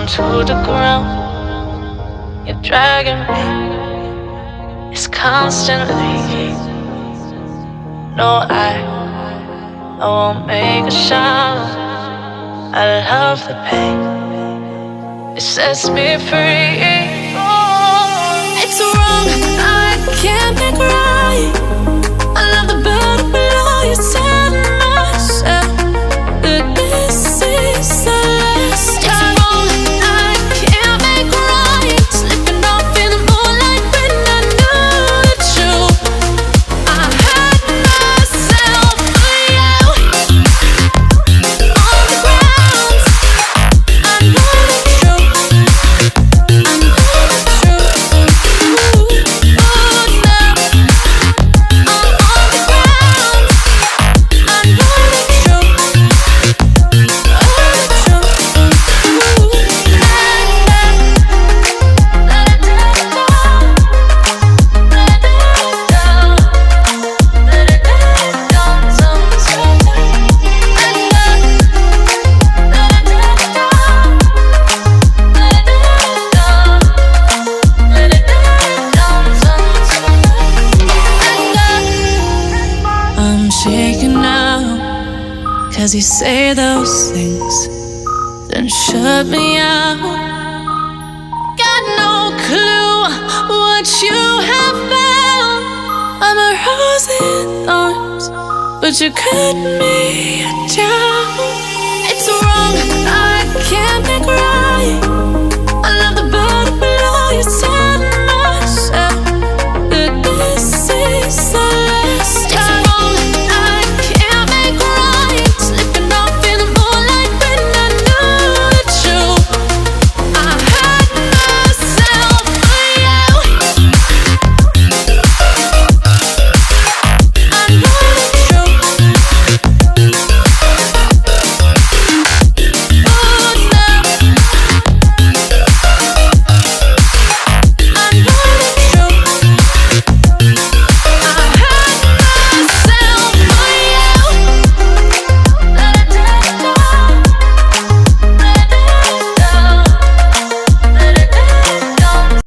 down to the ground. You're dragging me, it's constantly. No, I won't make a sound. I love the pain, it sets me free. It's wrong, I can't make right. I love the battle below. You said myself that this is the last time. It's wrong, I can't make right. Slipping off in the moonlight when I knew the truth. I hurt myself for you. On the ground, I know the truth. I know the truth. Ooh, now I'm on the ground. I know the truth. Oh, the truth. Ooh, let it down, let it down, let it down, sometimes. Let it down, let it down, let it down, sometimes. I'm shaking now, 'cause you say those things, then shut me out. Got no clue what you have found. I'm a rose in thorns, but you cut me down. It's wrong, I can't make right.